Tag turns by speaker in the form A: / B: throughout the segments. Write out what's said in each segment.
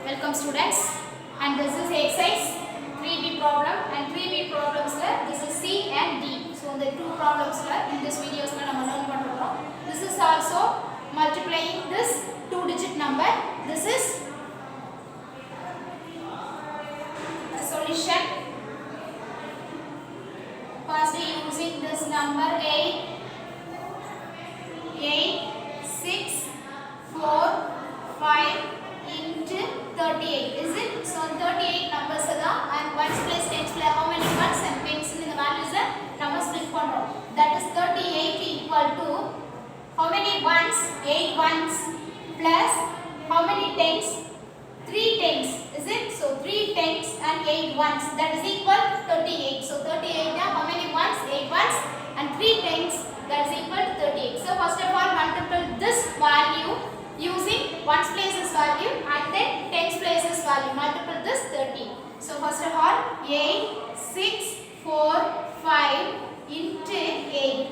A: Welcome students, and this is exercise 3B problem, and 3B problems this is C and D. So the two problems in this video நம்ம learn பண்றோம். This is also multiplying this two digit number. This is the solution. First using this number 8 6 4 5 into 38, is it? So 38 numbers and ones place tens place how many ones and tens in the values number split பண்றோம். That is 38 equal to how many ones? 8 ones plus how many tens? 3 tens, is it? So 3 tens and 8 ones, that is equal to 38. So 38 how many ones? 8 ones and 3 tens, that is equal to 38. So first of all multiply this value using ones places value and then tens places value. Multiple this 30. So first of all 8 6 4 5 into 8.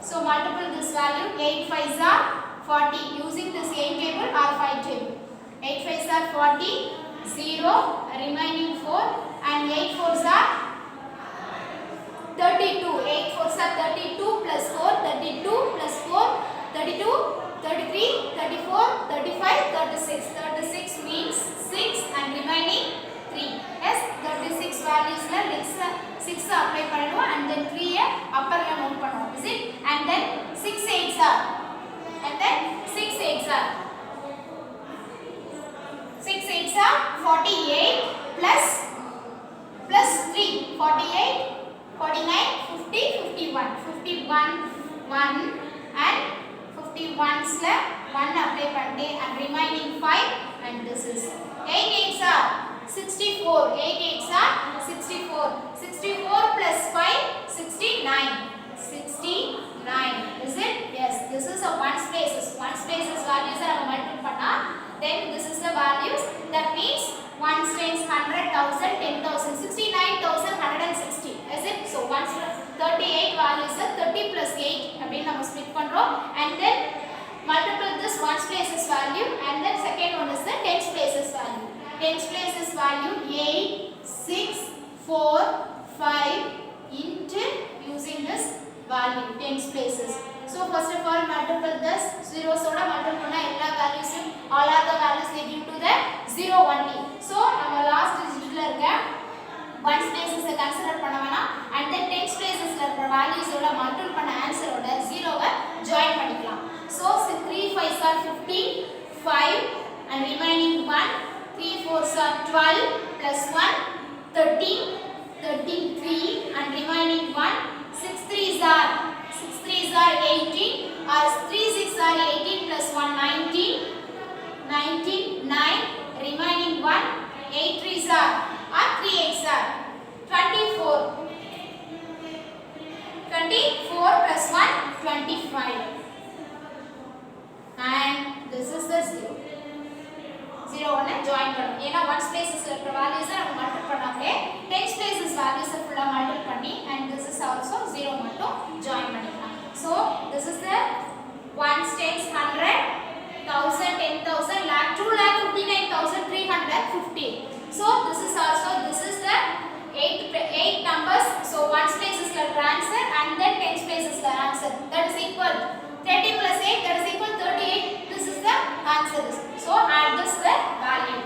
A: So multiple this value. 8 5s are 40 using this 8 table or 5 table. 8 5s are 40, 0 remaining 4 and 8 4s are 32. 8 4s are 32 plus 4, 32 plus 4, 32, 33, 34, 35, 36. 36 means 6 and remaining 3. Yes, 36 values la 6 apply பண்ணனும் and then 3 upper la note பண்ணனும். Is it? And then 6 8s are 48 plus 3 48 49 50 51 1 and 51s la 1 apply பண்ணி and remaining 5 and this is 8 8s are 64. 8 8s are 64. 64 plus 5 69. Is it? Yes, this is a ones places values are multiply பண்ணா then this is the values, that means ones tens 100,000 10,000 69,160. Is it? So ones 38 values 30 plus 8 அப்படி நம்ம split பண்றோம் and then multiply this ones places value and then second one is the tens places value. Tens places value 8 6 4 5 into using this value tens places. So first of all multiply this zeros oda multiply பண்ணா எல்லா values all are the values they give to the 0 only. So நம்ம last digitல இருக்க ones places consider பண்ண வேணாம் and then tens placesல இருக்க values ஓட multiply பண்ண answer ஓட 0 வை join பண்ணிக்கலாம். So 3 5s are 50 5 and remaining 1 3 4s are 12 plus 1 13 3 and remaining 1 6 3s are 18 or 3 6 are 18 plus 1 19 9 remaining 1 8 3s are 3 8s are 24 plus 1 25 and this is the 0 ஒண்ணே join பண்ணனும். ஏனா ones placesல இருக்கிற values நம்ம multiply பண்ணாமலே tens places values ஃபுல்லா multiply பண்ணி and this is also 0 மட்டும் join பண்ணிக்கலாம். So this is the ones tens 100 1000 10,000 lakh 2,59,350. So this is the 8 numbers. So ones places la answer and then tens places la answer, that is equal 30 plus 8, that is equal 38. This is the answer. So add this the value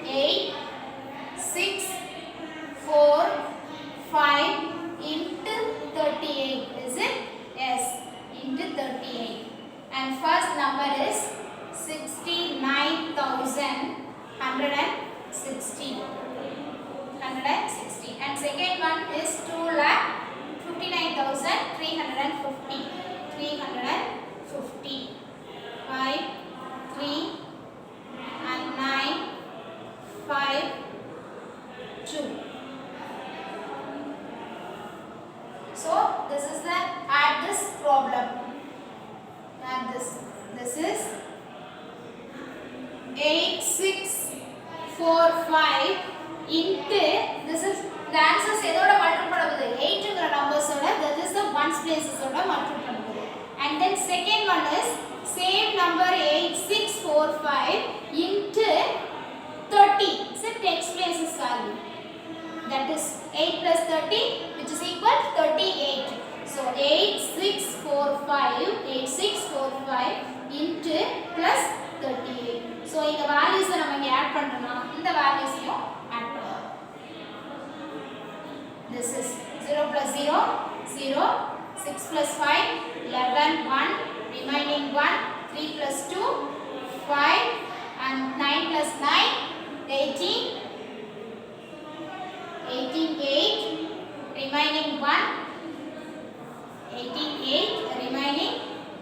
A: 8 6 4 5 into 38. Is it? Yes, into 38. And first number is 69,160 and second one is 2,59,350 5 3 and 9 5 2. So this is the add this problem. Add this is 8 6 4 5 into this is the answers எதோட multiply பண்ணுது 8ங்கற numbers ஓட, that is the ones places ஓட multiply பண்ணுது and then second one is same number 8645 into 30. Is it tens places value? That is 8 plus 30, which is equal to 38. So 8645 into plus 38. So இந்த values நம்ம இங்க add பண்றோம்னா இந்த values யும் add பண்ணலாம். This is 0 plus 0 0, 6 plus 5 11, 1, remaining 1, 3 plus 2 5, and 9 plus 9 18, 8, remaining 1, 8, remaining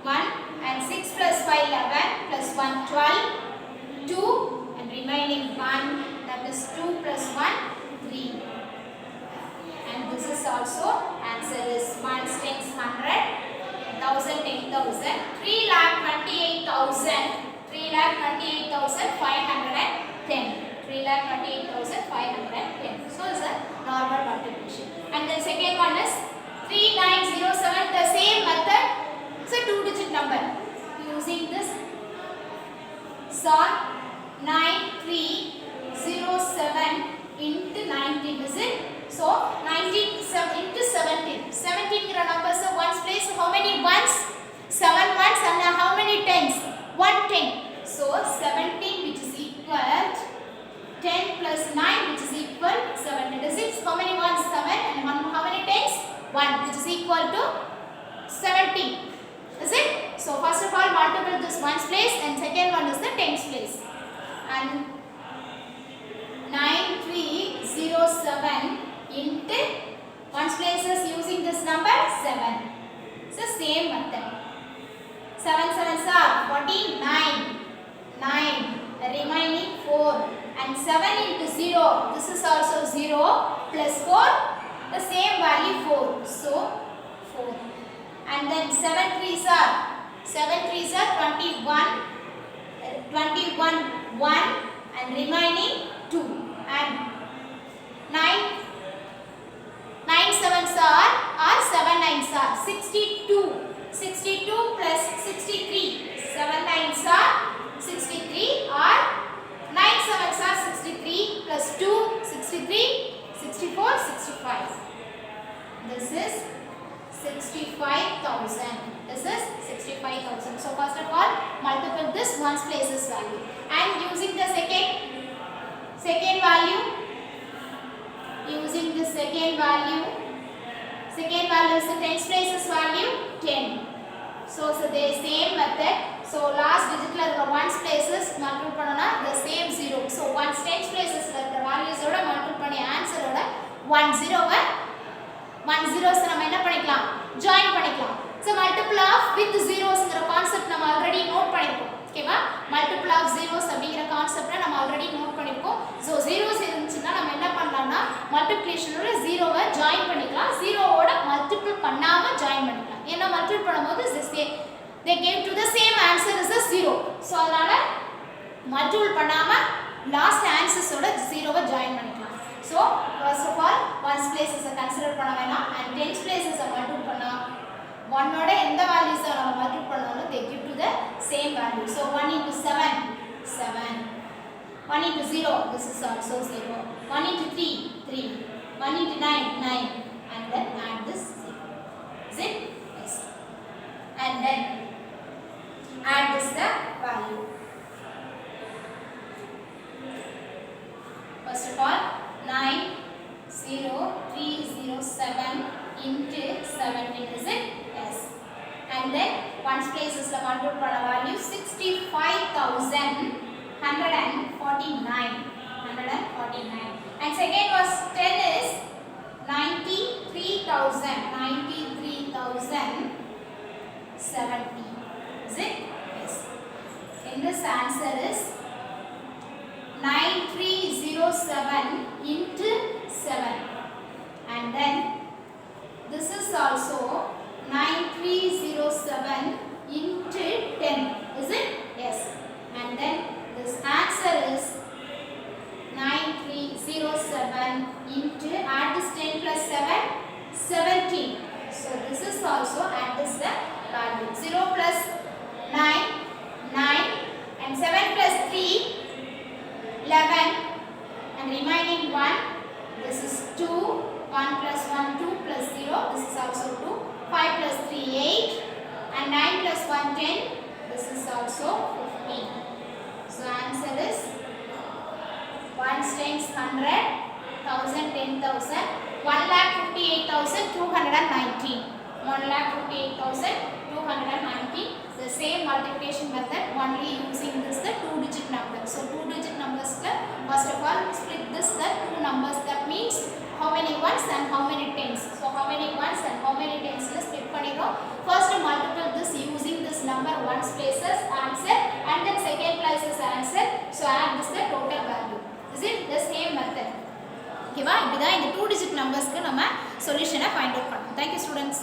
A: 1, and 6 plus 5 11 plus 1 12, 2, and remaining 1, that is 2 plus 1 3. And this is also answer is 1 tens 100, 1000 10,000, 3,28,000, 3,28,510, 3,28,510. So it's a normal multiplication. And then second one is 3907, the same method. It's a 2-digit number. Using this sort 9307 into 19, is it? So 19 into 17. 17 numbers of ones place. How many ones? 7 ones and how many tens? 1 10. So 17, which is equal 10 plus 9, which is equal 76. How many ones? 7 and how many tens? 1, which is equal to 70. Is it? So first of all multiple this ones place and second one is the tens place. And 9307 into ones places using this number 7. It's the same method. 7 7s are 49, 9, remaining 4, and 7 into 0. This is also 0 plus 4, the same value 4. So 4. And then 7 3s are 21, 1, and remaining 2. And 9 7s are 7 9s are 62. 62 plus 63. 7 9s are 63 or 9 7s are 63 plus 2 63 64 65. This is 65,000. This is 65,000. So first of all multiple this ones places value and using the second value, using the second value is the tens places value 10. So the same method. So last digit la ones places multiply பண்ணனா the same 0. So ones tens places la values oda multiply பண்ணி answer oda 1 0 zeros நம்ம என்ன பண்ணிக்கலாம் join பண்ணிக்கலாம். So multiple of with zeros ங்கற concept நம்ம already note பண்ணிருக்கோம். ஓகேவா? multiple of zeros அப்படிங்கற கான்செப்ட்ல நம்ம ஆல்ரெடி நோட் பண்ணிருக்கோம். So zeros இருந்துச்சுனா நம்ம என்ன பண்ணலாம்னா மல்டிப்ளிகேஷனோட 0வை join பண்ணிக்கலாம். 0வோட மல்டிபிள் பண்ணாம join பண்ணிக்கலாம். ஏன்னா மல்டிபிள் பண்ணும்போது they gave to the same answer as a 0. So அதனால மல்டிபிள் பண்ணாம லாஸ்ட் ஆன்சர்ஸ் ஓட 0வை join பண்ணிக்கலாம். So first of all ones places consider பண்ண வேணாம் and tens places multiply பண்ணா 1 ஓட எந்த values நம்ம multiply பண்ணாலும் they give to the same value. So 1 into 7 7, 1 into 0 this is also 0, 1 into 3 3, 1 into 9 9, and then add this 0. Is it? Yes. And then add this the value. First of all 90307 into 17, is it? Yes. And then ones places la multiply பண்ண value 65,149. And second was 10 is 93,070. Is it? Yes. In this answer is 9307 into 7. And then this is also 9307 into 10. Is it? Yes. And then this answer is 9307 into add this 10 plus 7 17. So this is also add this the value 0 plus 9 110. This is also 15. So answer is 1 times 100, 1000, 10,000, 1,58,219. 1,58,219. The same multiplication method, only using this the 2-digit number. So 2-digit numbers, first of all split this the 2 numbers. That means how many ones and how many tens. So how many ones and how many tens split பண்ணிரோம். First multiply this using this number ones places answer, and then second places answer. So add this the total value. Is it the same method? ஓகேவா? இப்படி தான் இந்த 2-digit நம்பர்ஸ்க்கு நம்ம சொல்யூஷனை find out பண்ணோம். Thank you students.